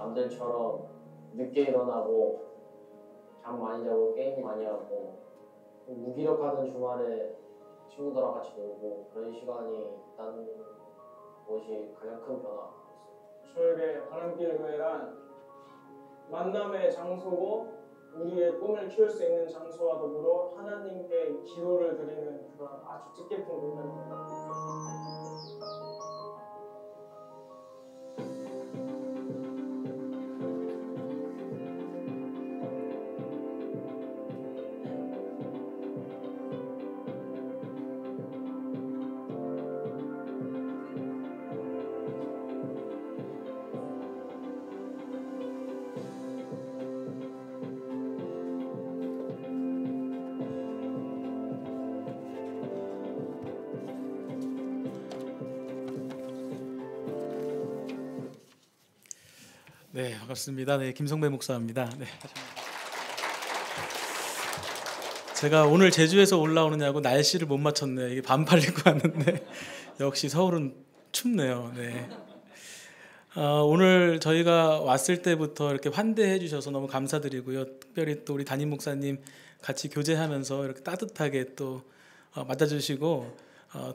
남들처럼 늦게 일어나고 잠 많이 자고 게임 많이 하고 무기력하던 주말에 친구들하고 같이 놀고 그런 시간이 있다는 것이 가장 큰 변화였어요. 저에게 바람길 교회란 만남의 장소고 우리의 꿈을 키울 수 있는 장소와 더불어 하나님께 기도를 드리는 그런 아주 뜻깊은 공간입니다. 네, 반갑습니다. 네, 김성배 목사입니다. 네. 제가 오늘 제주에서 올라오느냐고 날씨를 못 맞췄네요. 이게 반팔 입고 왔는데 역시 서울은 춥네요. 네. 오늘 저희가 왔을 때부터 이렇게 환대해 주셔서 너무 감사드리고요. 특별히 또 우리 담임 목사님 같이 교제하면서 이렇게 따뜻하게 또 맞아주시고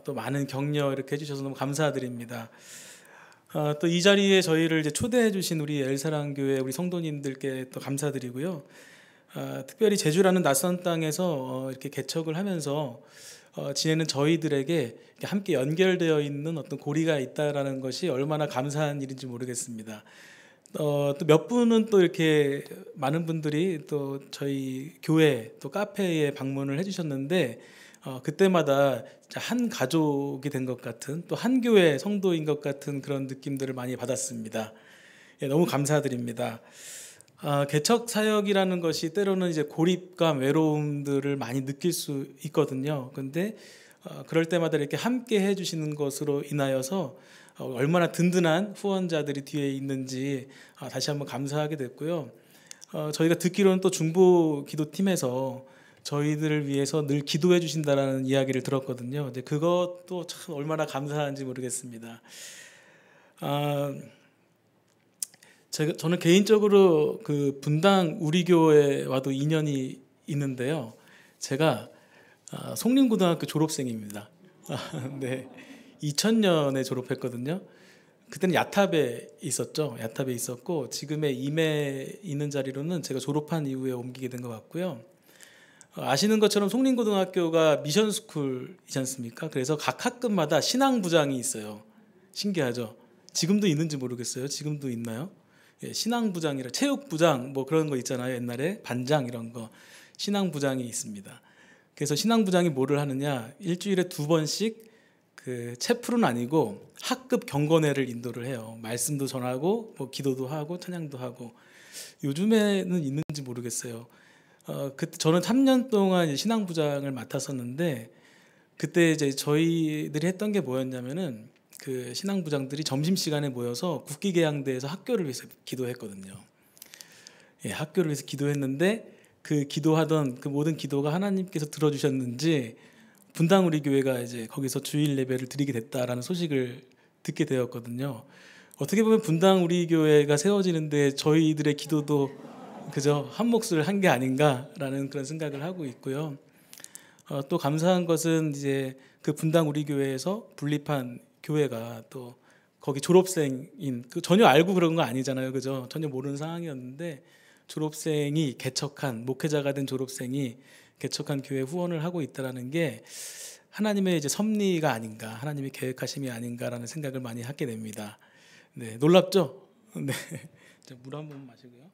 또 많은 격려 이렇게 해주셔서 너무 감사드립니다. 또 이 자리에 저희를 이제 초대해 주신 우리 엘사랑교회 우리 성도님들께 또 감사드리고요. 특별히 제주라는 낯선 땅에서 이렇게 개척을 하면서 지내는 저희들에게 이렇게 함께 연결되어 있는 어떤 고리가 있다라는 것이 얼마나 감사한 일인지 모르겠습니다. 또 몇 분은 또 이렇게 많은 분들이 또 저희 교회 또 카페에 방문을 해주셨는데 그때마다 한 가족이 된 것 같은 또 한 교회 성도인 것 같은 그런 느낌들을 많이 받았습니다. 예, 너무 감사드립니다. 개척 사역이라는 것이 때로는 이제 고립감, 외로움들을 많이 느낄 수 있거든요. 근데 그럴 때마다 이렇게 함께 해주시는 것으로 인하여서 얼마나 든든한 후원자들이 뒤에 있는지 다시 한번 감사하게 됐고요. 저희가 듣기로는 또 중보 기도팀에서 저희들을 위해서 늘 기도해 주신다라는 이야기를 들었거든요. 근데 그것도 참 얼마나 감사한지 모르겠습니다. 저는 개인적으로 그 분당 우리 교회와도 인연이 있는데요. 제가 송림고등학교 졸업생입니다. 네, 2000년에 졸업했거든요. 그때는 야탑에 있었죠. 야탑에 있었고 지금의 임에 있는 자리로는 제가 졸업한 이후에 옮기게 된 것 같고요. 아시는 것처럼 송림고등학교가 미션스쿨이지 않습니까? 그래서 각 학급마다 신앙부장이 있어요. 신기하죠? 지금도 있는지 모르겠어요. 지금도 있나요? 예, 신앙부장이라 체육부장 뭐 그런 거 있잖아요. 옛날에 반장 이런 거 신앙부장이 있습니다. 그래서 신앙부장이 뭐를 하느냐? 일주일에 2번씩 그 체풀은 아니고 학급 경건회를 인도를 해요. 말씀도 전하고 뭐 기도도 하고 찬양도 하고. 요즘에는 있는지 모르겠어요. 그때 저는 3년 동안 이제 신앙부장을 맡았었는데 그때 이제 저희들이 했던 게 뭐였냐면은 그 신앙부장들이 점심시간에 모여서 국기개양대에서 학교를 위해서 기도했거든요. 예, 학교를 위해서 기도했는데 그 기도하던 그 모든 기도가 하나님께서 들어주셨는지 분당 우리 교회가 이제 거기서 주일 예배를 드리게 됐다라는 소식을 듣게 되었거든요. 어떻게 보면 분당 우리 교회가 세워지는데 저희들의 기도도 그저 한 몫을 한 게 아닌가라는 그런 생각을 하고 있고요. 또 감사한 것은 이제 그 분당 우리 교회에서 분립한 교회가 또 거기 졸업생인 그 전혀 알고 그런 거 아니잖아요, 그죠? 전혀 모르는 상황이었는데 졸업생이 개척한 목회자가 된 졸업생이 개척한 교회 후원을 하고 있다라는 게 하나님의 이제 섭리가 아닌가, 하나님의 계획하심이 아닌가라는 생각을 많이 하게 됩니다. 네, 놀랍죠? 네, 물 한 번 마시고요.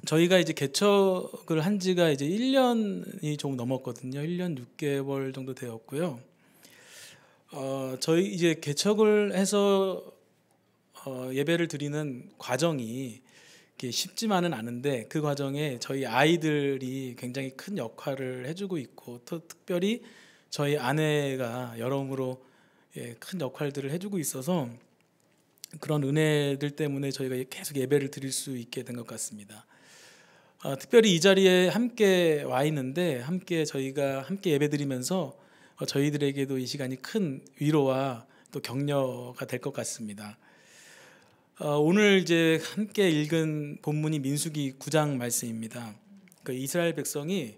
저희가 이제 개척을 한 지가 이제 1년이 조금 넘었거든요. 1년 6개월 정도 되었고요. 저희 이제 개척을 해서 예배를 드리는 과정이 쉽지만은 않은데 그 과정에 저희 아이들이 굉장히 큰 역할을 해주고 있고 또 특별히 저희 아내가 여러모로 큰 역할들을 해주고 있어서 그런 은혜들 때문에 저희가 계속 예배를 드릴 수 있게 된 것 같습니다. 특별히 이 자리에 함께 와 있는데 저희가 함께 예배 드리면서 저희들에게도 이 시간이 큰 위로와 또 격려가 될 것 같습니다. 오늘 이제 함께 읽은 본문이 민수기 9장 말씀입니다. 그 이스라엘 백성이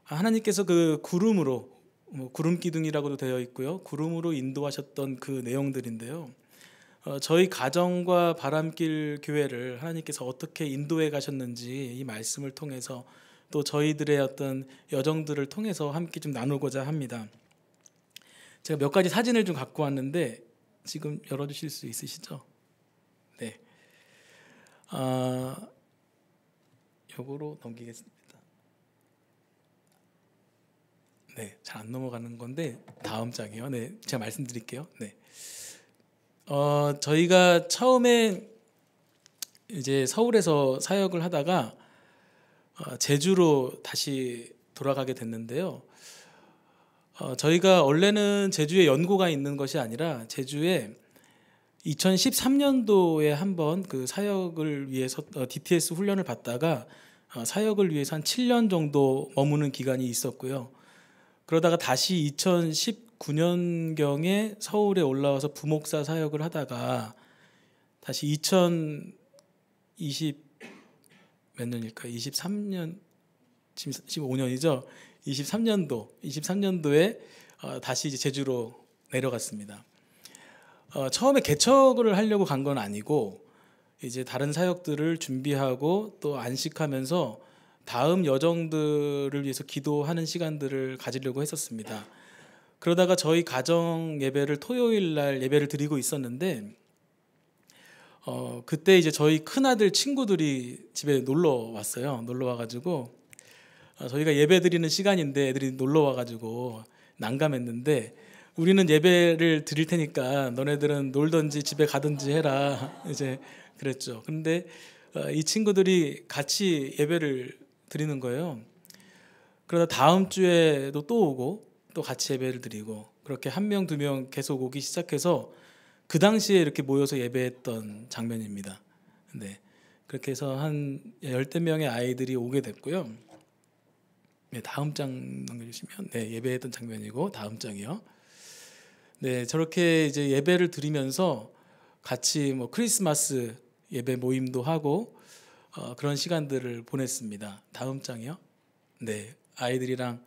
하나님께서 그 구름으로 구름 기둥이라고도 되어 있고요. 구름으로 인도하셨던 그 내용들인데요. 저희 가정과 바람길 교회를 하나님께서 어떻게 인도해 가셨는지 이 말씀을 통해서 또 저희들의 어떤 여정들을 통해서 함께 좀 나누고자 합니다. 제가 몇 가지 사진을 좀 갖고 왔는데 지금 열어주실 수 있으시죠? 네. 요거로 넘기겠습니다. 네, 잘 안 넘어가는 건데 다음 장이요. 네, 제가 말씀드릴게요. 네. 저희가 처음에 이제 서울에서 사역을 하다가 제주로 다시 돌아가게 됐는데요. 저희가 원래는 제주에 연고가 있는 것이 아니라 제주에 2013년도에 한번 그 사역을 위해서 DTS 훈련을 받다가 사역을 위해서 한 7년 정도 머무는 기간이 있었고요. 그러다가 다시 2019년경에 서울에 올라와서 부목사 사역을 하다가 다시 2020 몇 년일까? 23년 지금 15년이죠. 23년도에 다시 이제 제주로 내려갔습니다. 처음에 개척을 하려고 간 건 아니고 이제 다른 사역들을 준비하고 또 안식하면서 다음 여정들을 위해서 기도하는 시간들을 가지려고 했었습니다. 그러다가 저희 가정 예배를 토요일 날 예배를 드리고 있었는데 그때 이제 저희 큰아들 친구들이 집에 놀러 왔어요. 놀러 와가지고 저희가 예배 드리는 시간인데 애들이 놀러 와가지고 난감했는데 우리는 예배를 드릴 테니까 너네들은 놀든지 집에 가든지 해라 이제 그랬죠. 근데 이 친구들이 같이 예배를 드리는 거예요. 그러다 다음 주에도 또 오고 또 같이 예배를 드리고 그렇게 한 명, 두 명 계속 오기 시작해서 그 당시에 이렇게 모여서 예배했던 장면입니다. 네, 그렇게 해서 한 10명의 아이들이 오게 됐고요. 네, 다음 장 넘겨주시면 네, 예배했던 장면이고 다음 장이요. 네, 저렇게 이제 예배를 드리면서 같이 뭐 크리스마스 예배 모임도 하고 그런 시간들을 보냈습니다. 다음 장이요. 네, 아이들이랑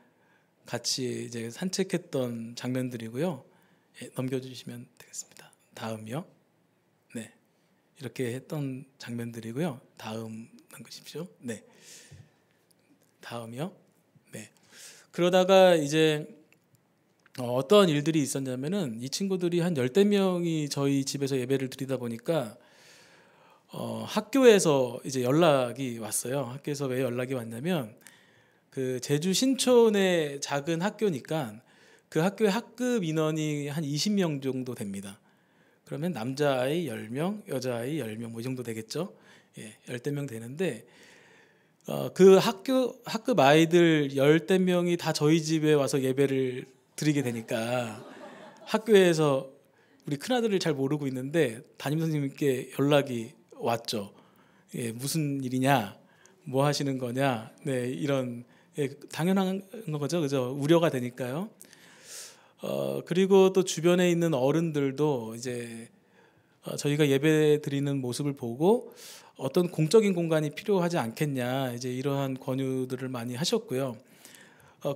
같이 이제 산책했던 장면들이고요. 예, 넘겨주시면 되겠습니다. 다음이요. 네, 이렇게 했던 장면들이고요. 다음 넘기십시오. 네, 다음이요. 네, 그러다가 이제 어떤 일들이 있었냐면은 이 친구들이 한 10명이 저희 집에서 예배를 드리다 보니까 학교에서 이제 연락이 왔어요. 학교에서 왜 연락이 왔냐면 그 제주 신촌의 작은 학교니까 그 학교의 학급 인원이 한 20명 정도 됩니다. 그러면 남자아이 10명, 여자아이 10명 뭐 이 정도 되겠죠. 예, 10명 되는데 그 학급 아이들 10명이 다 저희 집에 와서 예배를 드리게 되니까 학교에서 우리 큰아들을 잘 모르고 있는데 담임 선생님께 연락이 왔죠. 예, 무슨 일이냐, 뭐 하시는 거냐, 네, 이런 예, 당연한 거죠, 그죠? 우려가 되니까요. 그리고 또 주변에 있는 어른들도 이제 저희가 예배 드리는 모습을 보고 어떤 공적인 공간이 필요하지 않겠냐, 이제 이러한 권유들을 많이 하셨고요.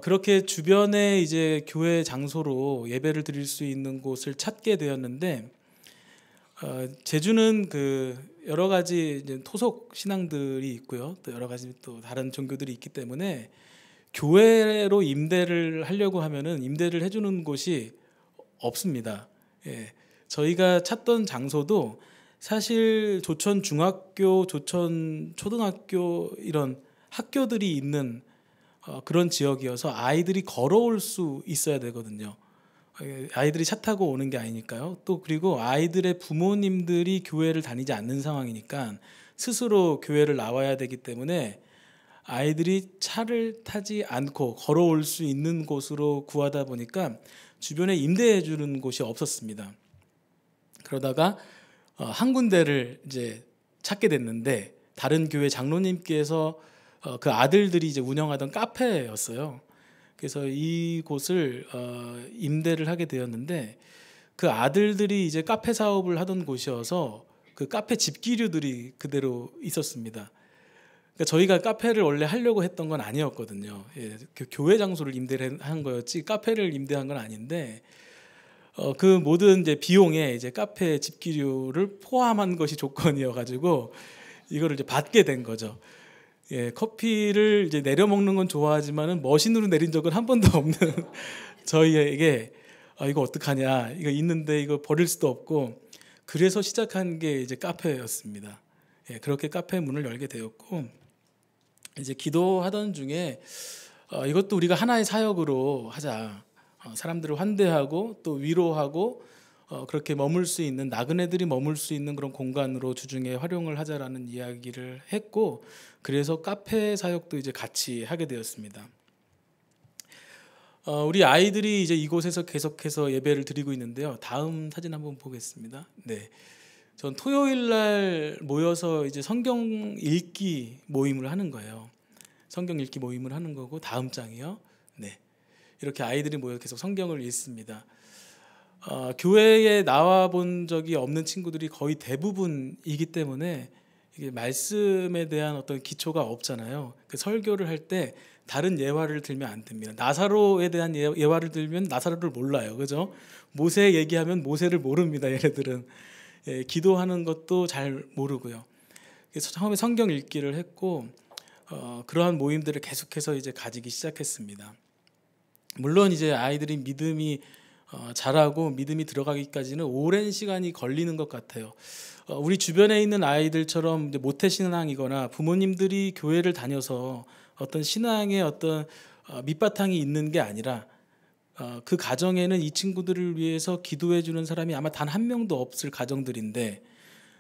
그렇게 주변에 이제 교회 장소로 예배를 드릴 수 있는 곳을 찾게 되었는데 제주는 그 여러 가지 이제 토속 신앙들이 있고요, 또 여러 가지 또 다른 종교들이 있기 때문에 교회로 임대를 하려고 하면은 임대를 해주는 곳이 없습니다. 예, 저희가 찾던 장소도 사실 조천 중학교, 조천 초등학교 이런 학교들이 있는 그런 지역이어서 아이들이 걸어올 수 있어야 되거든요. 아이들이 차 타고 오는 게 아니니까요. 또 그리고 아이들의 부모님들이 교회를 다니지 않는 상황이니까 스스로 교회를 나와야 되기 때문에 아이들이 차를 타지 않고 걸어올 수 있는 곳으로 구하다 보니까 주변에 임대해 주는 곳이 없었습니다. 그러다가 한 군데를 이제 찾게 됐는데 다른 교회 장로님께서 그 아들들이 이제 운영하던 카페였어요. 그래서 이 곳을 임대를 하게 되었는데 그 아들들이 이제 카페 사업을 하던 곳이어서 그 카페 집기류들이 그대로 있었습니다. 그러니까 저희가 카페를 원래 하려고 했던 건 아니었거든요. 예, 그 교회 장소를 임대를 한 거였지 카페를 임대한 건 아닌데 그 모든 이제 비용에 이제 카페 집기류를 포함한 것이 조건이어가지고 이거를 이제 받게 된 거죠. 예, 커피를 이제 내려 먹는 건 좋아하지만은 머신으로 내린 적은 한 번도 없는 저희에게 이거 어떡하냐, 이거 있는데 이거 버릴 수도 없고, 그래서 시작한 게 이제 카페였습니다. 예, 그렇게 카페 문을 열게 되었고, 이제 기도하던 중에 이것도 우리가 하나의 사역으로 하자. 사람들을 환대하고 또 위로하고 그렇게 머물 수 있는, 나그네들이 머물 수 있는 그런 공간으로 주중에 활용을 하자라는 이야기를 했고, 그래서 카페 사역도 이제 같이 하게 되었습니다. 우리 아이들이 이제 이곳에서 계속해서 예배를 드리고 있는데요. 다음 사진 한번 보겠습니다. 네, 전 토요일 날 모여서 이제 성경 읽기 모임을 하는 거예요. 성경 읽기 모임을 하는 거고, 다음 장이요. 네, 이렇게 아이들이 모여 계속 성경을 읽습니다. 교회에 나와 본 적이 없는 친구들이 거의 대부분이기 때문에 이게 말씀에 대한 어떤 기초가 없잖아요. 그 설교를 할 때 다른 예화를 들면 안 됩니다. 나사로에 대한 예화를 들면 나사로를 몰라요, 그죠? 모세 얘기하면 모세를 모릅니다. 얘네들은 기도하는 것도 잘 모르고요. 그래서 처음에 성경 읽기를 했고 그러한 모임들을 계속해서 이제 가지기 시작했습니다. 물론 이제 아이들이 믿음이 자라고 믿음이 들어가기까지는 오랜 시간이 걸리는 것 같아요. 우리 주변에 있는 아이들처럼 이제 모태신앙이거나 부모님들이 교회를 다녀서 어떤 신앙의 어떤 밑바탕이 있는 게 아니라 그 가정에는 이 친구들을 위해서 기도해 주는 사람이 아마 단 한 명도 없을 가정들인데,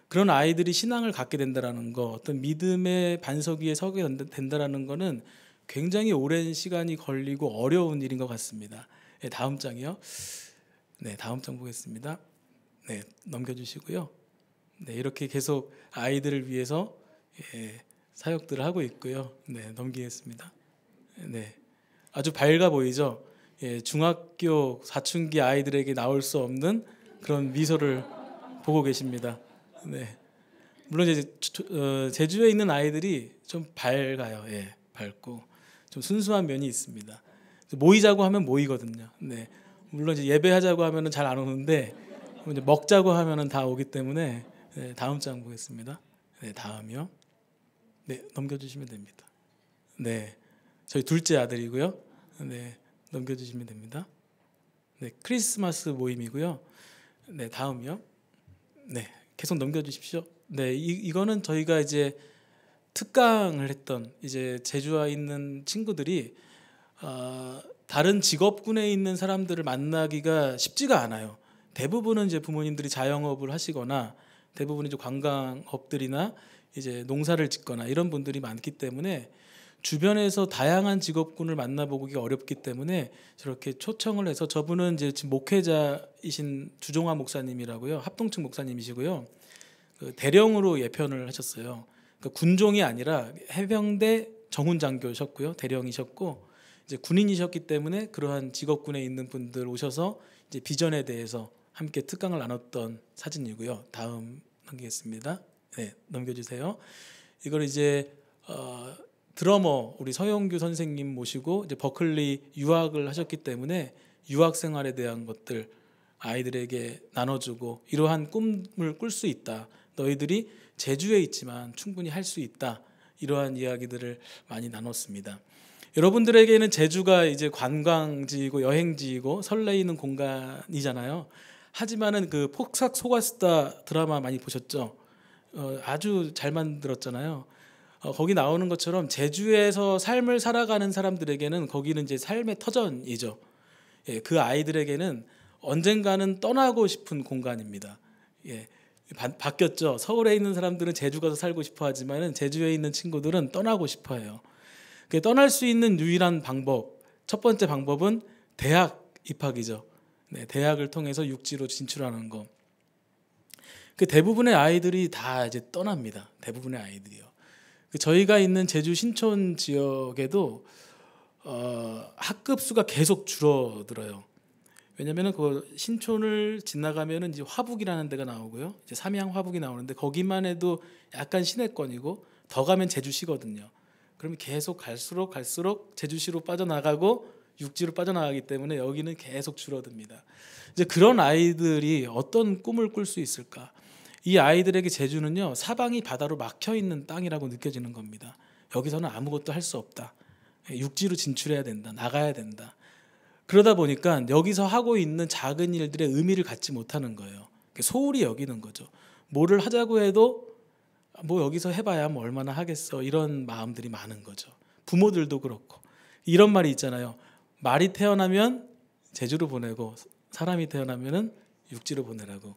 그런 아이들이 신앙을 갖게 된다라는 거, 어떤 믿음의 반석 위에 서게 된다라는 거는 굉장히 오랜 시간이 걸리고 어려운 일인 것 같습니다. 네, 다음 장이요. 네, 다음 장 보겠습니다. 네, 넘겨주시고요. 네, 이렇게 계속 아이들을 위해서 사역들을 하고 있고요. 네, 넘기겠습니다. 네, 아주 밝아 보이죠. 중학교 사춘기 아이들에게 나올 수 없는 그런 미소를 보고 계십니다. 네, 물론 이제 제주에 있는 아이들이 좀 밝아요. 예, 밝고 좀 순수한 면이 있습니다. 모이자고 하면 모이거든요. 네, 물론 이제 예배하자고 하면은 잘 안 오는데 이제 먹자고 하면은 다 오기 때문에. 네, 다음 장 보겠습니다. 네, 다음이요. 네, 넘겨주시면 됩니다. 네, 저희 둘째 아들이고요. 네, 넘겨주시면 됩니다. 네, 크리스마스 모임이고요. 네, 다음이요. 네, 계속 넘겨주십시오. 네, 이거는 저희가 이제 특강을 했던, 이제 제주에 있는 친구들이 다른 직업군에 있는 사람들을 만나기가 쉽지가 않아요. 대부분은 이제 부모님들이 자영업을 하시거나 대부분 이제 관광업들이나 이제 농사를 짓거나 이런 분들이 많기 때문에 주변에서 다양한 직업군을 만나보기가 어렵기 때문에 저렇게 초청을 해서, 저분은 이제 지금 목회자이신 주종화 목사님이라고요, 합동측 목사님이시고요. 그 대령으로 예편을 하셨어요. 그러니까 군종이 아니라 해병대 정훈 장교셨고요, 대령이셨고 이제 군인이셨기 때문에 그러한 직업군에 있는 분들 오셔서 이제 비전에 대해서 함께 특강을 나눴던 사진이고요. 다음 넘기겠습니다. 네, 넘겨주세요. 이걸 이제 드러머 우리 서영규 선생님 모시고 이제 버클리 유학을 하셨기 때문에 유학 생활에 대한 것들 아이들에게 나눠주고, 이러한 꿈을 꿀 수 있다, 너희들이 제주에 있지만 충분히 할 수 있다, 이러한 이야기들을 많이 나눴습니다. 여러분들에게는 제주가 이제 관광지이고 여행지이고 설레이는 공간이잖아요. 하지만은 그 폭삭 속았수다 드라마 많이 보셨죠? 아주 잘 만들었잖아요. 거기 나오는 것처럼 제주에서 삶을 살아가는 사람들에게는 거기는 이제 삶의 터전이죠. 예, 그 아이들에게는 언젠가는 떠나고 싶은 공간입니다. 예, 바뀌었죠. 서울에 있는 사람들은 제주 가서 살고 싶어 하지만은 제주에 있는 친구들은 떠나고 싶어 해요. 떠날 수 있는 유일한 방법, 첫 번째 방법은 대학 입학이죠. 네, 대학을 통해서 육지로 진출하는 거. 그 대부분의 아이들이 다 이제 떠납니다. 대부분의 아이들이요. 저희가 있는 제주 신촌 지역에도 학급 수가 계속 줄어들어요. 왜냐면은 그 신촌을 지나가면은 이제 화북이라는 데가 나오고요. 이제 삼양 화북이 나오는데 거기만 해도 약간 시내권이고 더 가면 제주시거든요. 그러면 계속 갈수록 제주시로 빠져나가고 육지로 빠져나가기 때문에 여기는 계속 줄어듭니다. 이제 그런 아이들이 어떤 꿈을 꿀 수 있을까? 이 아이들에게 제주는요, 사방이 바다로 막혀 있는 땅이라고 느껴지는 겁니다. 여기서는 아무것도 할 수 없다. 육지로 진출해야 된다. 나가야 된다. 그러다 보니까 여기서 하고 있는 작은 일들의 의미를 갖지 못하는 거예요. 소홀히 여기는 거죠. 뭐를 하자고 해도 뭐 여기서 해봐야 뭐 얼마나 하겠어, 이런 마음들이 많은 거죠. 부모들도 그렇고. 이런 말이 있잖아요. 말이 태어나면 제주로 보내고 사람이 태어나면은 육지로 보내라고.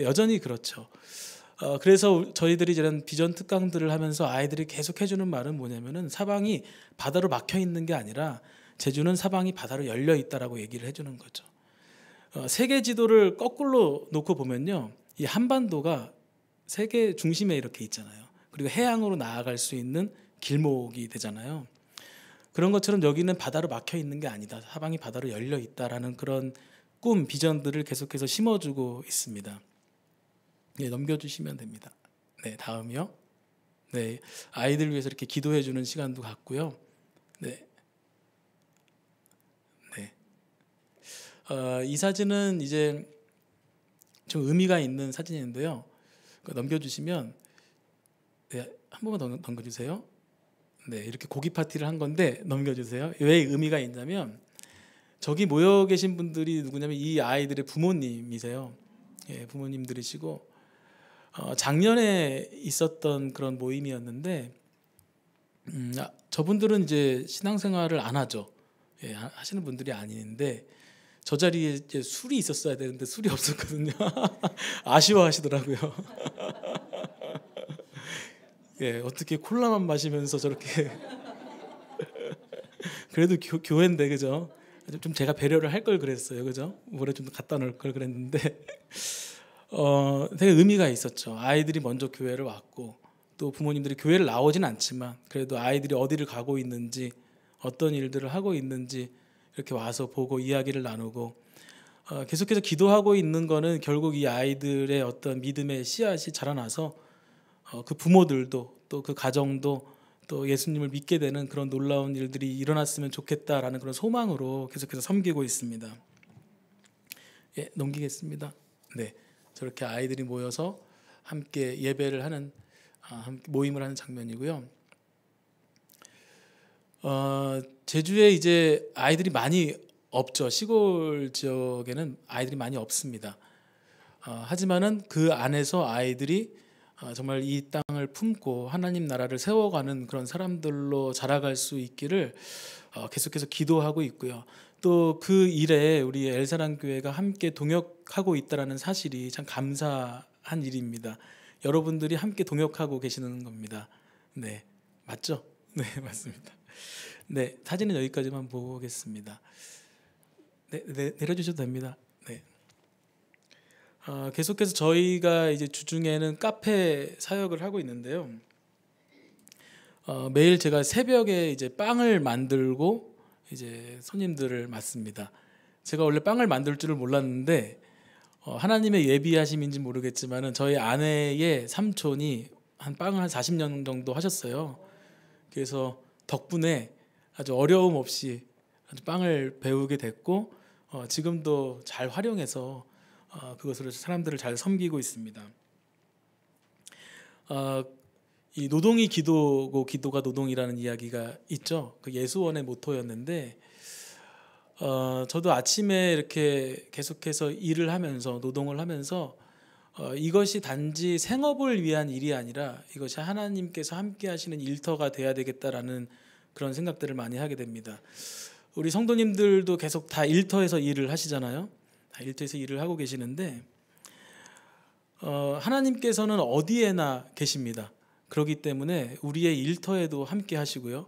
여전히 그렇죠. 그래서 저희들이 이런 비전 특강들을 하면서 아이들이 계속 해주는 말은 뭐냐면은 사방이 바다로 막혀 있는 게 아니라 제주는 사방이 바다로 열려 있다라고 얘기를 해주는 거죠. 세계 지도를 거꾸로 놓고 보면요, 이 한반도가 세계 중심에 이렇게 있잖아요. 그리고 해양으로 나아갈 수 있는 길목이 되잖아요. 그런 것처럼 여기는 바다로 막혀 있는 게 아니다. 사방이 바다로 열려 있다라는 그런 꿈, 비전들을 계속해서 심어주고 있습니다. 네, 넘겨주시면 됩니다. 네, 다음이요. 네, 아이들 위해서 이렇게 기도해주는 시간도 갖고요. 네, 네. 이 사진은 이제 좀 의미가 있는 사진인데요. 넘겨주시면, 네, 한 번만 더 넘겨주세요. 네, 이렇게 고기 파티를 한 건데 넘겨주세요. 왜 의미가 있냐면 저기 모여 계신 분들이 누구냐면 이 아이들의 부모님이세요. 예, 부모님들이시고 작년에 있었던 그런 모임이었는데 저분들은 이제 신앙생활을 안 하죠. 예, 하시는 분들이 아닌데 저 자리에 이제 술이 있었어야 되는데 술이 없었거든요. 아쉬워하시더라고요. 예, 어떻게 콜라만 마시면서 저렇게 그래도 교회인데 그죠? 좀 제가 배려를 할 걸 그랬어요, 그죠? 물에 좀 갖다 놓을 걸 그랬는데 되게 의미가 있었죠. 아이들이 먼저 교회를 왔고 또 부모님들이 교회를 나오진 않지만 그래도 아이들이 어디를 가고 있는지 어떤 일들을 하고 있는지 이렇게 와서 보고 이야기를 나누고 계속해서 기도하고 있는 거는 결국 이 아이들의 어떤 믿음의 씨앗이 자라나서 그 부모들도 또 그 가정도 또 예수님을 믿게 되는 그런 놀라운 일들이 일어났으면 좋겠다라는 그런 소망으로 계속해서 섬기고 있습니다. 예, 넘기겠습니다. 네, 저렇게 아이들이 모여서 함께 예배를 하는 함께 모임을 하는 장면이고요. 제주에 이제 아이들이 많이 없죠. 시골 지역에는 아이들이 많이 없습니다. 하지만은 그 안에서 아이들이 정말 이 땅을 품고 하나님 나라를 세워가는 그런 사람들로 자라갈 수 있기를 계속해서 기도하고 있고요. 또 그 일에 우리 엘사랑 교회가 함께 동역하고 있다라는 사실이 참 감사한 일입니다. 여러분들이 함께 동역하고 계시는 겁니다. 네, 맞죠? 네, 맞습니다. 네, 사진은 여기까지만 보겠습니다. 네, 내려주셔도 됩니다. 네. 계속해서 저희가 이제 주중에는 카페 사역을 하고 있는데요. 매일 제가 새벽에 이제 빵을 만들고 이제 손님들을 맞습니다. 제가 원래 빵을 만들 줄을 몰랐는데 하나님의 예비하심인지 모르겠지만은 저희 아내의 삼촌이 빵을 한 40년 정도 하셨어요. 그래서 덕분에 아주 어려움 없이 아주 빵을 배우게 됐고 지금도 잘 활용해서 그것으로 사람들을 잘 섬기고 있습니다. 이 노동이 기도고 기도가 노동이라는 이야기가 있죠. 그 예수원의 모토였는데 저도 아침에 이렇게 계속해서 일을 하면서 노동을 하면서 이것이 단지 생업을 위한 일이 아니라 이것이 하나님께서 함께 하시는 일터가 돼야 되겠다라는 그런 생각들을 많이 하게 됩니다. 우리 성도님들도 계속 다 일터에서 일을 하시잖아요. 다 일터에서 일을 하고 계시는데 하나님께서는 어디에나 계십니다. 그렇기 때문에 우리의 일터에도 함께 하시고요.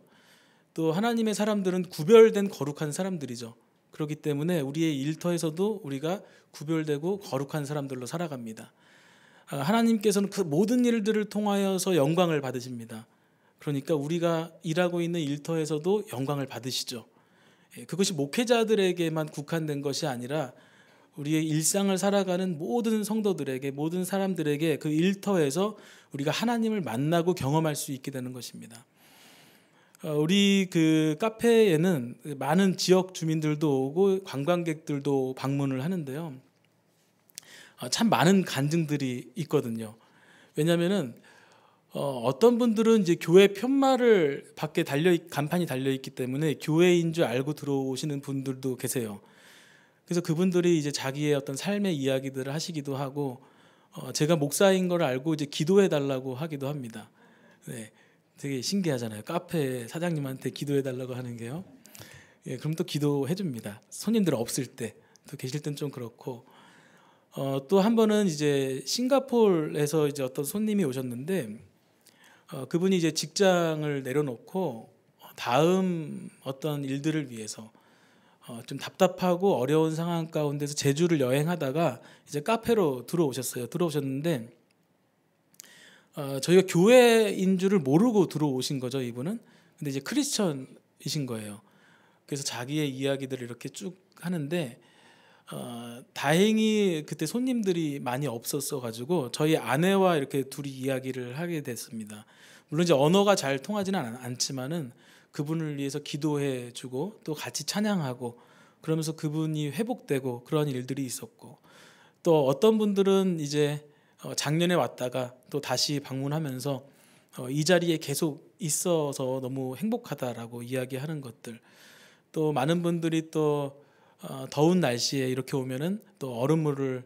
또 하나님의 사람들은 구별된 거룩한 사람들이죠. 그렇기 때문에 우리의 일터에서도 우리가 구별되고 거룩한 사람들로 살아갑니다. 하나님께서는 그 모든 일들을 통하여서 영광을 받으십니다. 그러니까 우리가 일하고 있는 일터에서도 영광을 받으시죠. 그것이 목회자들에게만 국한된 것이 아니라 우리의 일상을 살아가는 모든 성도들에게, 모든 사람들에게 그 일터에서 우리가 하나님을 만나고 경험할 수 있게 되는 것입니다. 우리 그 카페에는 많은 지역 주민들도 오고 관광객들도 방문을 하는데요. 참 많은 간증들이 있거든요. 왜냐하면은 어떤 분들은 이제 교회 편말을 밖에 간판이 달려 있기 때문에 교회인 줄 알고 들어오시는 분들도 계세요. 그래서 그분들이 이제 자기의 어떤 삶의 이야기들을 하시기도 하고, 제가 목사인 걸 알고 이제 기도해 달라고 하기도 합니다. 네, 되게 신기하잖아요. 카페 사장님한테 기도해 달라고 하는 게요. 예, 그럼 또 기도해 줍니다. 손님들 없을 때, 또 계실 땐 좀 그렇고. 또 한 번은 이제 싱가포르에서 이제 어떤 손님이 오셨는데, 그분이 이제 직장을 내려놓고 다음 어떤 일들을 위해서 좀 답답하고 어려운 상황 가운데서 제주를 여행하다가 이제 카페로 들어오셨는데 저희가 교회인 줄을 모르고 들어오신 거죠, 이분은. 근데 이제 크리스천이신 거예요. 그래서 자기의 이야기들을 이렇게 쭉 하는데 다행히 그때 손님들이 많이 없었어 가지고 저희 아내와 이렇게 둘이 이야기를 하게 됐습니다. 물론 이제 언어가 잘 통하지는 않지만은 그분을 위해서 기도해 주고 또 같이 찬양하고 그러면서 그분이 회복되고 그런 일들이 있었고, 또 어떤 분들은 이제 작년에 왔다가 또 다시 방문하면서 이 자리에 계속 있어서 너무 행복하다라고 이야기하는 것들, 또 많은 분들이 또 더운 날씨에 이렇게 오면은 또 얼음물을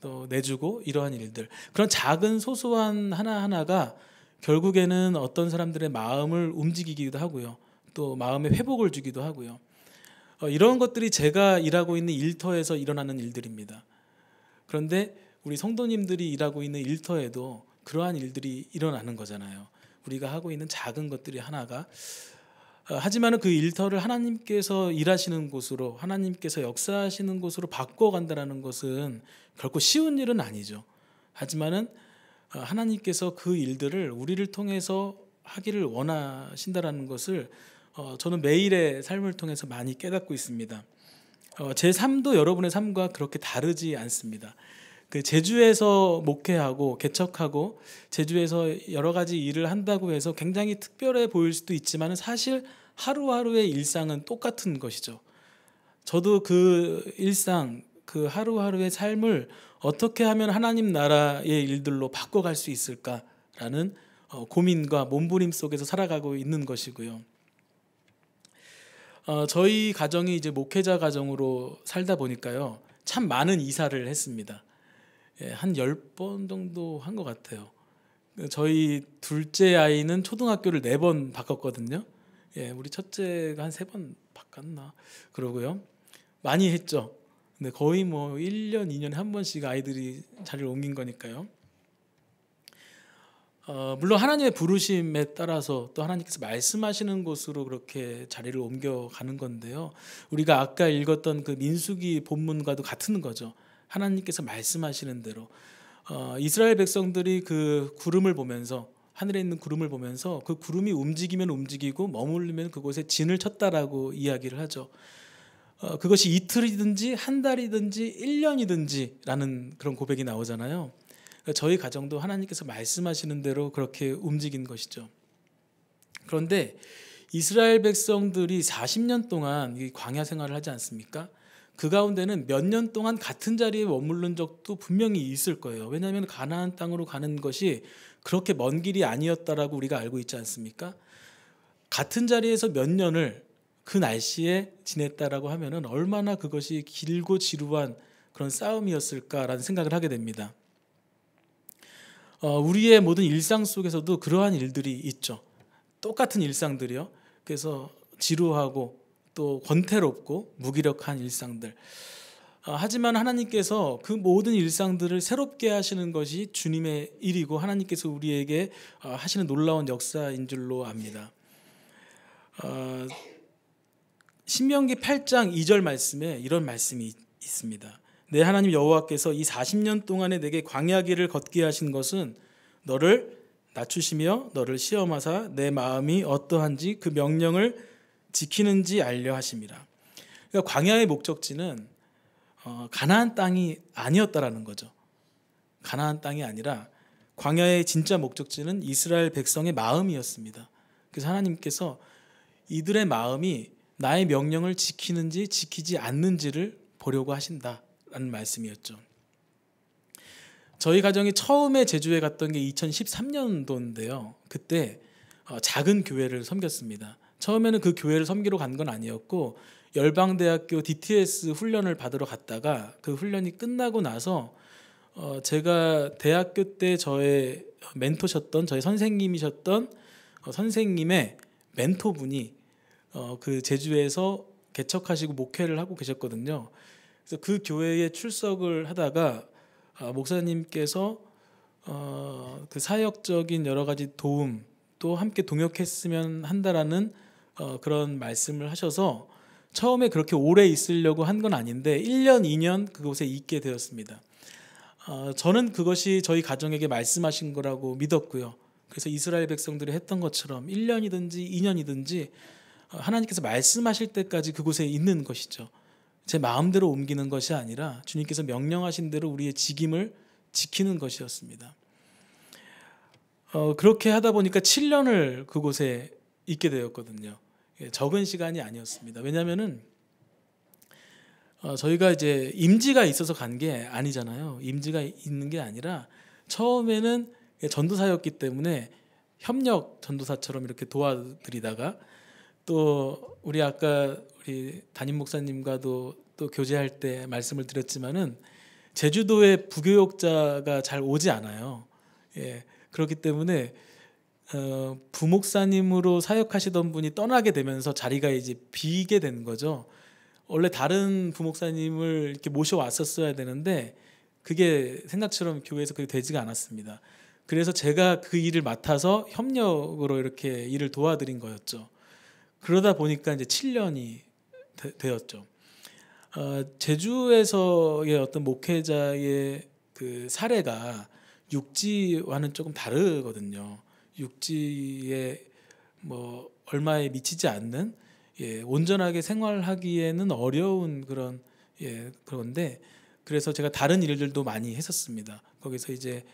또 내주고 이러한 일들, 그런 작은 소소한 하나하나가 결국에는 어떤 사람들의 마음을 움직이기도 하고요, 또 마음의 회복을 주기도 하고요. 이런 것들이 제가 일하고 있는 일터에서 일어나는 일들입니다. 그런데 우리 성도님들이 일하고 있는 일터에도 그러한 일들이 일어나는 거잖아요. 우리가 하고 있는 작은 것들이 하나가, 하지만 그 일터를 하나님께서 일하시는 곳으로, 하나님께서 역사하시는 곳으로 바꿔간다는 것은 결코 쉬운 일은 아니죠. 하지만은 하나님께서 그 일들을 우리를 통해서 하기를 원하신다라는 것을 저는 매일의 삶을 통해서 많이 깨닫고 있습니다. 제 삶도 여러분의 삶과 그렇게 다르지 않습니다. 그 제주에서 목회하고 개척하고 제주에서 여러 가지 일을 한다고 해서 굉장히 특별해 보일 수도 있지만 사실 하루하루의 일상은 똑같은 것이죠. 저도 그 일상, 그 하루하루의 삶을 어떻게 하면 하나님 나라의 일들로 바꿔갈 수 있을까라는 고민과 몸부림 속에서 살아가고 있는 것이고요. 저희 가정이 이제 목회자 가정으로 살다 보니까요, 참 많은 이사를 했습니다. 예, 한 10번 정도 한 것 같아요. 저희 둘째 아이는 초등학교를 4번 바꿨거든요. 예, 우리 첫째가 한 3번 바꿨나 그러고요. 많이 했죠. 근데 거의 뭐 1년, 2년에 한 번씩 아이들이 자리를 옮긴 거니까요. 물론 하나님의 부르심에 따라서 또 하나님께서 말씀하시는 곳으로 그렇게 자리를 옮겨가는 건데요. 우리가 아까 읽었던 그 민수기 본문과도 같은 거죠. 하나님께서 말씀하시는 대로 이스라엘 백성들이 그 구름을 보면서, 하늘에 있는 구름을 보면서 그 구름이 움직이면 움직이고 머물르면 그곳에 진을 쳤다라고 이야기를 하죠. 그것이 이틀이든지 한 달이든지 1년이든지라는 그런 고백이 나오잖아요. 저희 가정도 하나님께서 말씀하시는 대로 그렇게 움직인 것이죠. 그런데 이스라엘 백성들이 40년 동안 이 광야 생활을 하지 않습니까? 그 가운데는 몇 년 동안 같은 자리에 머무른 적도 분명히 있을 거예요. 왜냐하면 가나안 땅으로 가는 것이 그렇게 먼 길이 아니었다라고 우리가 알고 있지 않습니까? 같은 자리에서 몇 년을 그 날씨에 지냈다라고 하면은 얼마나 그것이 길고 지루한 그런 싸움이었을까라는 생각을 하게 됩니다. 우리의 모든 일상 속에서도 그러한 일들이 있죠. 똑같은 일상들이요. 그래서 지루하고 또 권태롭고 무기력한 일상들. 하지만 하나님께서 그 모든 일상들을 새롭게 하시는 것이 주님의 일이고 하나님께서 우리에게 하시는 놀라운 역사인 줄로 압니다. 신명기 8장 2절 말씀에 이런 말씀이 있습니다. 내 하나님 여호와께서 이 40년 동안에 내게 광야 길을 걷게 하신 것은 너를 낮추시며 너를 시험하사 내 마음이 어떠한지 그 명령을 지키는지 알려 하심이라. 그러니까 광야의 목적지는 가나안 땅이 아니었다라는 거죠. 가나안 땅이 아니라 광야의 진짜 목적지는 이스라엘 백성의 마음이었습니다. 그래서 하나님께서 이들의 마음이 나의 명령을 지키는지 지키지 않는지를 보려고 하신다라는 말씀이었죠. 저희 가정이 처음에 제주에 갔던 게 2013년도인데요. 그때 작은 교회를 섬겼습니다. 처음에는 그 교회를 섬기러 간 건 아니었고 열방대학교 DTS 훈련을 받으러 갔다가 그 훈련이 끝나고 나서 제가 대학교 때 저의 멘토셨던 저의 선생님이셨던 선생님의 멘토분이 그 제주에서 개척하시고 목회를 하고 계셨거든요. 그래서 그 교회에 출석을 하다가 목사님께서 그 사역적인 여러 가지 도움 또 함께 동역했으면 한다라는 그런 말씀을 하셔서 처음에 그렇게 오래 있으려고 한 건 아닌데 1년, 2년 그곳에 있게 되었습니다. 저는 그것이 저희 가정에게 말씀하신 거라고 믿었고요. 그래서 이스라엘 백성들이 했던 것처럼 1년이든지 2년이든지 하나님께서 말씀하실 때까지 그곳에 있는 것이죠. 제 마음대로 옮기는 것이 아니라 주님께서 명령하신 대로 우리의 직임을 지키는 것이었습니다. 그렇게 하다 보니까 7년을 그곳에 있게 되었거든요. 적은 시간이 아니었습니다. 왜냐하면은 저희가 이제 임지가 있어서 간 게 아니잖아요. 임지가 있는 게 아니라 처음에는 전도사였기 때문에 협력 전도사처럼 이렇게 도와드리다가 또 우리 아까 우리 담임 목사님과도 또 교제할 때 말씀을 드렸지만은 제주도에 부교역자가 잘 오지 않아요. 그렇기 때문에 부목사님으로 사역하시던 분이 떠나게 되면서 자리가 이제 비게 된 거죠. 원래 다른 부목사님을 이렇게 모셔왔었어야 되는데 그게 생각처럼 교회에서 그게 되지가 않았습니다. 그래서 제가 그 일을 맡아서 협력으로 이렇게 일을 도와드린 거였죠. 그러다 보니까 이제 7년이 되었죠. 제주에서의 어떤 목회자의 그 사례가 육지와는 조금 다르거든요. 육지에 뭐 얼마에 미치지 않는 온전하게 생활하기에는 어려운 그런 그런데 그래서 제가 다른 일들도 많이 했었습니다. 거기서 이제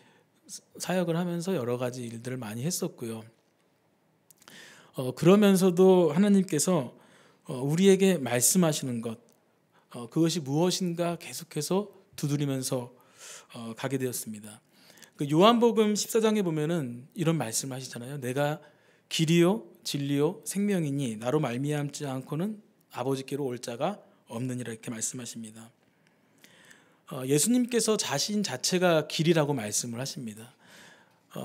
사역을 하면서 여러 가지 일들을 많이 했었고요. 그러면서도 하나님께서 우리에게 말씀하시는 것 그것이 무엇인가 계속해서 두드리면서 가게 되었습니다. 그 요한복음 14장에 보면은 이런 말씀을 하시잖아요. 내가 길이요 진리요 생명이니 나로 말미암지 않고는 아버지께로 올 자가 없느니라 이렇게 말씀하십니다. 예수님께서 자신 자체가 길이라고 말씀을 하십니다.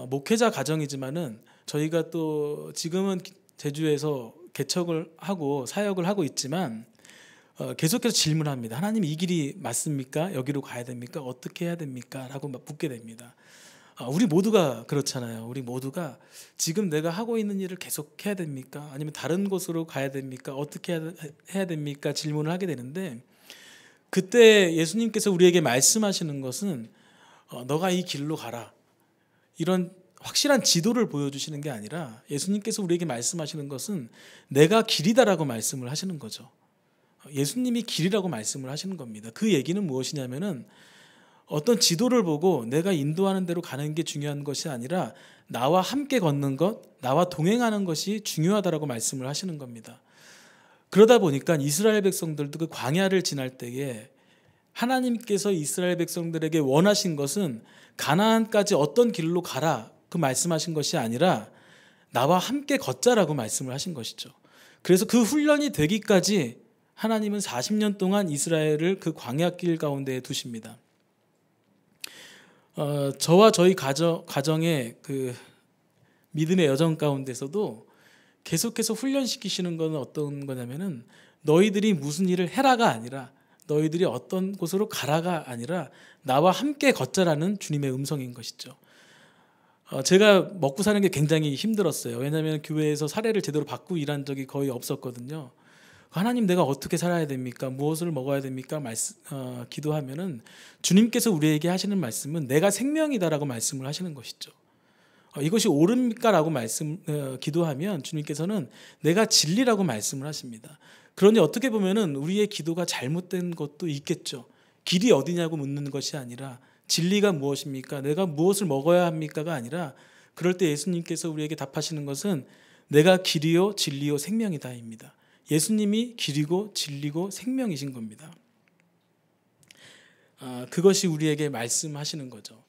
목회자 가정이지만은 저희가 또 지금은 제주에서 개척을 하고 사역을 하고 있지만 계속해서 질문합니다. 하나님 이 길이 맞습니까? 여기로 가야 됩니까? 어떻게 해야 됩니까? 라고 묻게 됩니다. 우리 모두가 그렇잖아요. 우리 모두가 지금 내가 하고 있는 일을 계속 해야 됩니까? 아니면 다른 곳으로 가야 됩니까? 어떻게 해야 됩니까? 질문을 하게 되는데 그때 예수님께서 우리에게 말씀하시는 것은 너가 이 길로 가라. 이런 확실한 지도를 보여주시는 게 아니라 예수님께서 우리에게 말씀하시는 것은 내가 길이다라고 말씀을 하시는 거죠. 예수님이 길이라고 말씀을 하시는 겁니다. 그 얘기는 무엇이냐면은 어떤 지도를 보고 내가 인도하는 대로 가는 게 중요한 것이 아니라 나와 함께 걷는 것, 나와 동행하는 것이 중요하다라고 말씀을 하시는 겁니다. 그러다 보니까 이스라엘 백성들도 그 광야를 지날 때에 하나님께서 이스라엘 백성들에게 원하신 것은 가나안까지 어떤 길로 가라 그 말씀하신 것이 아니라 나와 함께 걷자라고 말씀을 하신 것이죠. 그래서 그 훈련이 되기까지 하나님은 40년 동안 이스라엘을 그 광야길 가운데에 두십니다. 저와 저희 가정의 그 믿음의 여정 가운데서도 계속해서 훈련시키시는 것은 어떤 거냐면은 너희들이 무슨 일을 해라가 아니라 너희들이 어떤 곳으로 가라가 아니라 나와 함께 걷자라는 주님의 음성인 것이죠. 제가 먹고 사는 게 굉장히 힘들었어요. 왜냐하면 교회에서 사례를 제대로 받고 일한 적이 거의 없었거든요. 하나님 내가 어떻게 살아야 됩니까? 무엇을 먹어야 됩니까? 기도하면은 주님께서 우리에게 하시는 말씀은 내가 생명이다라고 말씀을 하시는 것이죠. 이것이 옳습니까? 라고 기도하면 주님께서는 내가 진리라고 말씀을 하십니다. 그러니 어떻게 보면은 우리의 기도가 잘못된 것도 있겠죠. 길이 어디냐고 묻는 것이 아니라 진리가 무엇입니까? 내가 무엇을 먹어야 합니까가 아니라 그럴 때 예수님께서 우리에게 답하시는 것은 내가 길이요 진리요 생명이다입니다. 예수님이 길이고 진리고 생명이신 겁니다. 그것이 우리에게 말씀하시는 거죠.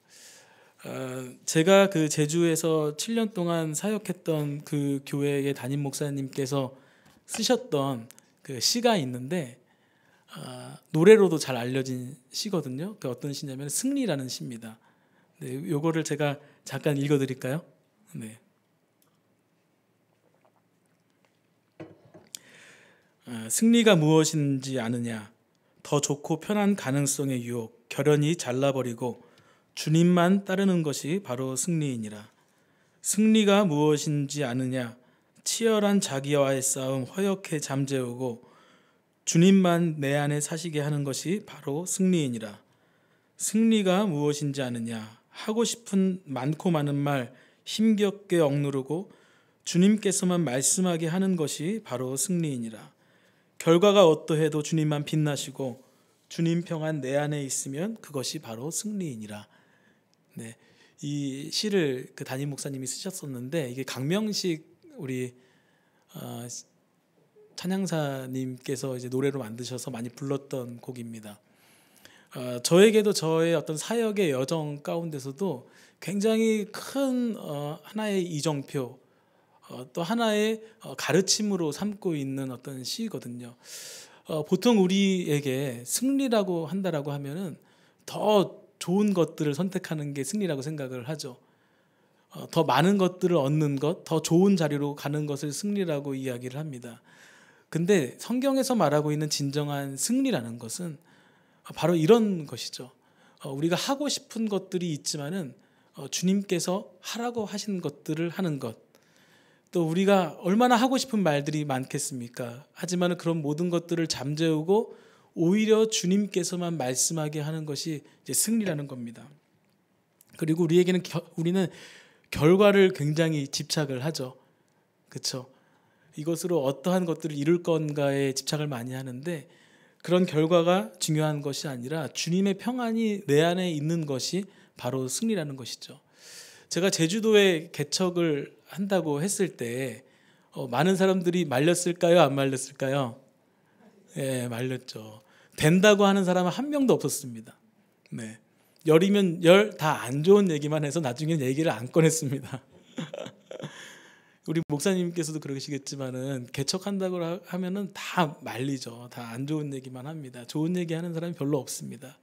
제가 그 제주에서 7년 동안 사역했던 그 교회의 담임 목사님께서 쓰셨던 그 시가 있는데 노래로도 잘 알려진 시거든요. 그 어떤 시냐면 승리라는 시입니다. 네, 요거를 제가 잠깐 읽어드릴까요? 네. 승리가 무엇인지 아느냐? 더 좋고 편한 가능성의 유혹, 결연히 잘라버리고 주님만 따르는 것이 바로 승리이니라. 승리가 무엇인지 아느냐? 치열한 자기와의 싸움 허옇게 잠재우고 주님만 내 안에 사시게 하는 것이 바로 승리이니라. 승리가 무엇인지 아느냐? 하고 싶은 많고 많은 말 힘겹게 억누르고 주님께서만 말씀하게 하는 것이 바로 승리이니라. 결과가 어떠해도 주님만 빛나시고 주님 평안 내 안에 있으면 그것이 바로 승리이니라. 네, 이 시를 그 담임 목사님이 쓰셨었는데 이게 강명식 우리 찬양사님께서 이제 노래로 만드셔서 많이 불렀던 곡입니다. 저에게도 저의 어떤 사역의 여정 가운데서도 굉장히 큰 하나의 이정표, 또 하나의 가르침으로 삼고 있는 어떤 시거든요. 보통 우리에게 승리라고 한다라고 하면은 더 좋은 것들을 선택하는 게 승리라고 생각을 하죠. 더 많은 것들을 얻는 것, 더 좋은 자리로 가는 것을 승리라고 이야기를 합니다. 근데 성경에서 말하고 있는 진정한 승리라는 것은 바로 이런 것이죠. 우리가 하고 싶은 것들이 있지만은 주님께서 하라고 하신 것들을 하는 것. 또 우리가 얼마나 하고 싶은 말들이 많겠습니까? 하지만 그런 모든 것들을 잠재우고 오히려 주님께서만 말씀하게 하는 것이 이제 승리라는 겁니다. 그리고 우리는 결과를 굉장히 집착을 하죠. 그렇죠? 이것으로 어떠한 것들을 이룰 건가에 집착을 많이 하는데 그런 결과가 중요한 것이 아니라 주님의 평안이 내 안에 있는 것이 바로 승리라는 것이죠. 제가 제주도에 개척을 한다고 했을 때 많은 사람들이 말렸을까요? 안 말렸을까요? 예, 말렸죠. 된다고 하는 사람은 한 명도 없었습니다. 네. 열이면 열 다 안 좋은 얘기만 해서 나중에 얘기를 안 꺼냈습니다. 우리 목사님께서도 그러시겠지만은 개척한다고 하면은 다 말리죠. 다 안 좋은 얘기만 합니다. 좋은 얘기 하는 사람이 별로 없습니다.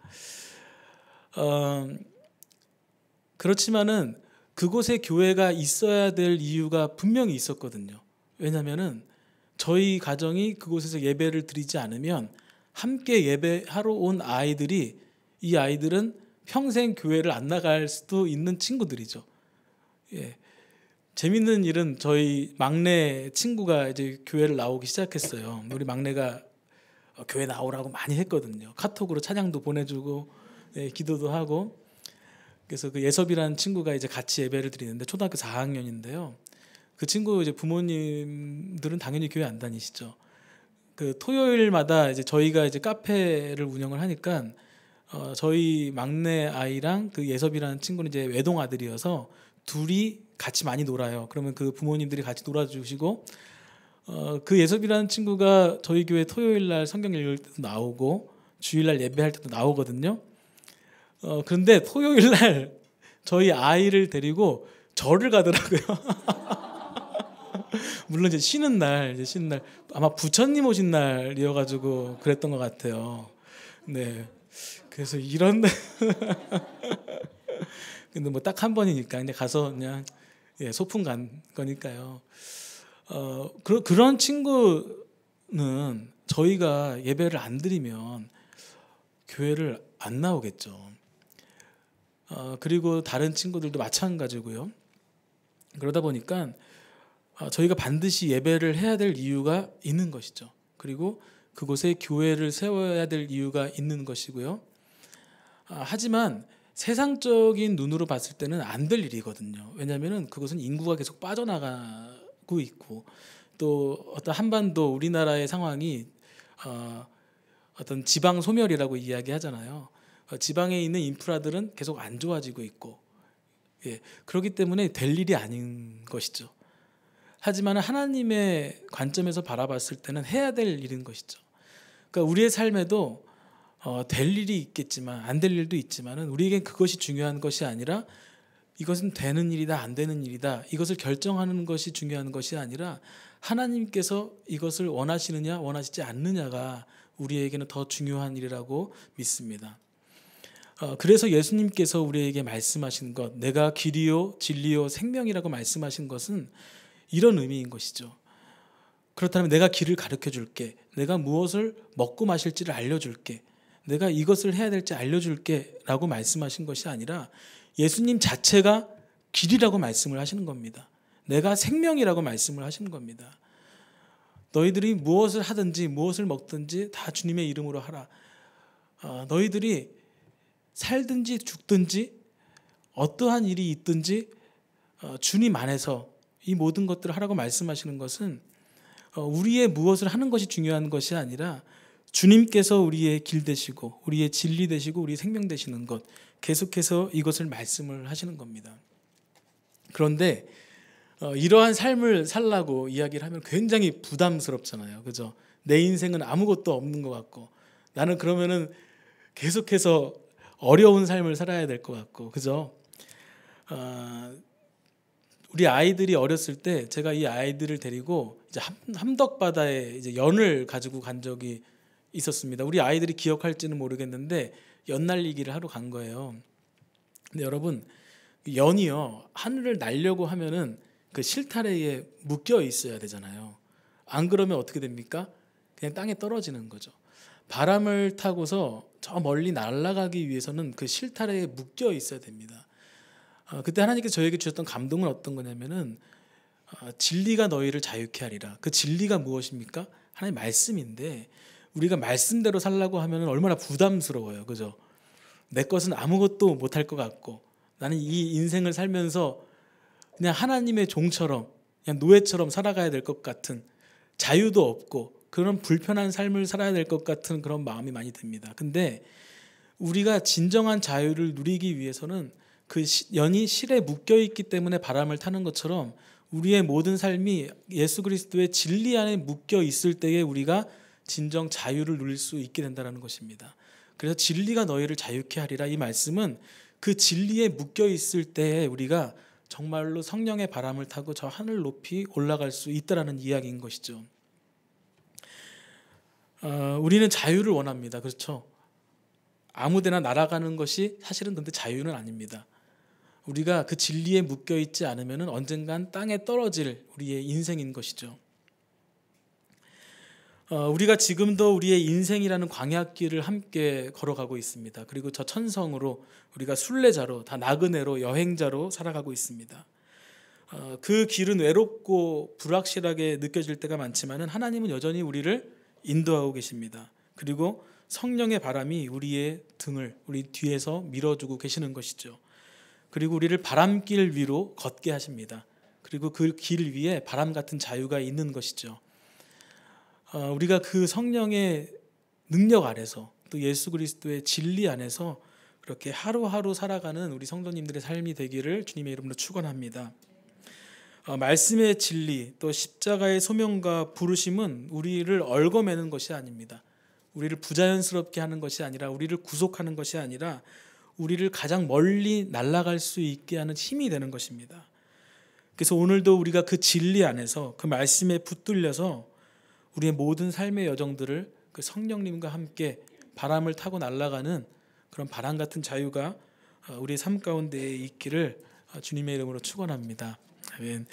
그렇지만은 그곳에 교회가 있어야 될 이유가 분명히 있었거든요. 왜냐하면은 저희 가정이 그곳에서 예배를 드리지 않으면 함께 예배하러 온 아이들이 이 아이들은 평생 교회를 안 나갈 수도 있는 친구들이죠. 예. 재밌는 일은 저희 막내 친구가 이제 교회를 나오기 시작했어요. 우리 막내가 교회 나오라고 많이 했거든요. 카톡으로 찬양도 보내주고 예, 기도도 하고. 그래서 그 예섭이라는 친구가 이제 같이 예배를 드리는데 초등학교 4학년인데요. 그 친구 이제 부모님들은 당연히 교회 안 다니시죠. 그 토요일마다 이제 저희가 이제 카페를 운영을 하니까 저희 막내 아이랑 그 예섭이라는 친구는 이제 외동 아들이어서 둘이 같이 많이 놀아요. 그러면 그 부모님들이 같이 놀아주시고 그 예섭이라는 친구가 저희 교회 토요일 날 성경 읽을 때도 나오고 주일 날 예배할 때도 나오거든요. 그런데 토요일 날 저희 아이를 데리고 절을 가더라고요. 물론 이제 쉬는 날 아마 부처님 오신 날이어가지고 그랬던 것 같아요. 네, 그래서 이런 근데 뭐 딱 한 번이니까 그냥 가서 그냥 예, 소풍 간 거니까요. 그런 친구는 저희가 예배를 안 드리면 교회를 안 나오겠죠. 그리고 다른 친구들도 마찬가지고요. 그러다 보니까 저희가 반드시 예배를 해야 될 이유가 있는 것이죠. 그리고 그곳에 교회를 세워야 될 이유가 있는 것이고요. 하지만 세상적인 눈으로 봤을 때는 안 될 일이거든요. 왜냐하면 그것은 인구가 계속 빠져나가고 있고 또 어떤 한반도 우리나라의 상황이 어떤 지방 소멸이라고 이야기하잖아요. 지방에 있는 인프라들은 계속 안 좋아지고 있고, 예, 그렇기 때문에 될 일이 아닌 것이죠. 하지만 하나님의 관점에서 바라봤을 때는 해야 될 일인 것이죠. 그러니까 우리의 삶에도 될 일이 있겠지만 안 될 일도 있지만은 우리에겐 그것이 중요한 것이 아니라 이것은 되는 일이다 안 되는 일이다 이것을 결정하는 것이 중요한 것이 아니라 하나님께서 이것을 원하시느냐 원하시지 않느냐가 우리에게는 더 중요한 일이라고 믿습니다. 그래서 예수님께서 우리에게 말씀하신 것, 내가 길이요 진리요 생명이라고 말씀하신 것은 이런 의미인 것이죠. 그렇다면 내가 길을 가르쳐 줄게, 내가 무엇을 먹고 마실지를 알려줄게, 내가 이것을 해야 될지 알려줄게 라고 말씀하신 것이 아니라 예수님 자체가 길이라고 말씀을 하시는 겁니다. 내가 생명이라고 말씀을 하시는 겁니다. 너희들이 무엇을 하든지 무엇을 먹든지 다 주님의 이름으로 하라. 너희들이 살든지 죽든지 어떠한 일이 있든지 주님 안에서 이 모든 것들을 하라고 말씀하시는 것은 우리의 무엇을 하는 것이 중요한 것이 아니라 주님께서 우리의 길 되시고 우리의 진리 되시고 우리의 생명 되시는 것, 계속해서 이것을 말씀을 하시는 겁니다. 그런데 이러한 삶을 살라고 이야기를 하면 굉장히 부담스럽잖아요. 그죠? 내 인생은 아무것도 없는 것 같고 나는 그러면은 계속해서 어려운 삶을 살아야 될 것 같고, 그죠? 우리 아이들이 어렸을 때 제가 이 아이들을 데리고 이제 함덕바다에 이제 연을 가지고 간 적이 있었습니다. 우리 아이들이 기억할지는 모르겠는데 연 날리기를 하러 간 거예요. 근데 여러분, 연이요 하늘을 날려고 하면은 그 실타래에 묶여 있어야 되잖아요. 안 그러면 어떻게 됩니까? 그냥 땅에 떨어지는 거죠. 바람을 타고서 저 멀리 날아가기 위해서는 그 실타래에 묶여 있어야 됩니다. 그때 하나님께서 저에게 주셨던 감동은 어떤 거냐면은 진리가 너희를 자유케 하리라. 그 진리가 무엇입니까? 하나님의 말씀인데 우리가 말씀대로 살라고 하면 얼마나 부담스러워요. 그죠? 내 것은 아무것도 못할 것 같고 나는 이 인생을 살면서 그냥 하나님의 종처럼 그냥 노예처럼 살아가야 될 것 같은, 자유도 없고 그런 불편한 삶을 살아야 될 것 같은 그런 마음이 많이 듭니다. 근데 우리가 진정한 자유를 누리기 위해서는 그 연이 실에 묶여 있기 때문에 바람을 타는 것처럼 우리의 모든 삶이 예수 그리스도의 진리 안에 묶여 있을 때에 우리가 진정 자유를 누릴 수 있게 된다는 것입니다. 그래서 진리가 너희를 자유케 하리라, 이 말씀은 그 진리에 묶여 있을 때에 우리가 정말로 성령의 바람을 타고 저 하늘 높이 올라갈 수 있다라는 이야기인 것이죠. 우리는 자유를 원합니다. 그렇죠? 아무데나 날아가는 것이 사실은 근데 자유는 아닙니다. 우리가 그 진리에 묶여 있지 않으면 언젠간 땅에 떨어질 우리의 인생인 것이죠. 우리가 지금도 우리의 인생이라는 광야길을 함께 걸어가고 있습니다. 그리고 저 천성으로 우리가 순례자로, 다 나그네로, 여행자로 살아가고 있습니다. 그 길은 외롭고 불확실하게 느껴질 때가 많지만 하나님은 여전히 우리를 인도하고 계십니다. 그리고 성령의 바람이 우리의 등을 우리 뒤에서 밀어주고 계시는 것이죠. 그리고 우리를 바람길 위로 걷게 하십니다. 그리고 그 길 위에 바람 같은 자유가 있는 것이죠. 우리가 그 성령의 능력 아래서 또 예수 그리스도의 진리 안에서 그렇게 하루하루 살아가는 우리 성도님들의 삶이 되기를 주님의 이름으로 축원합니다. 말씀의 진리 또 십자가의 소명과 부르심은 우리를 얽어매는 것이 아닙니다. 우리를 부자연스럽게 하는 것이 아니라, 우리를 구속하는 것이 아니라 우리를 가장 멀리 날아갈 수 있게 하는 힘이 되는 것입니다. 그래서 오늘도 우리가 그 진리 안에서 그 말씀에 붙들려서 우리의 모든 삶의 여정들을 그 성령님과 함께 바람을 타고 날아가는 그런 바람 같은 자유가 우리의 삶 가운데에 있기를 주님의 이름으로 축원합니다. 아멘.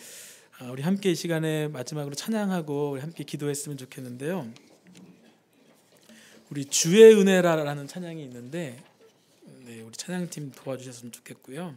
우리 함께 이 시간에 마지막으로 찬양하고 우리 함께 기도했으면 좋겠는데요. 우리 주의 은혜라라는 찬양이 있는데 우리 찬양팀 도와주셨으면 좋겠고요.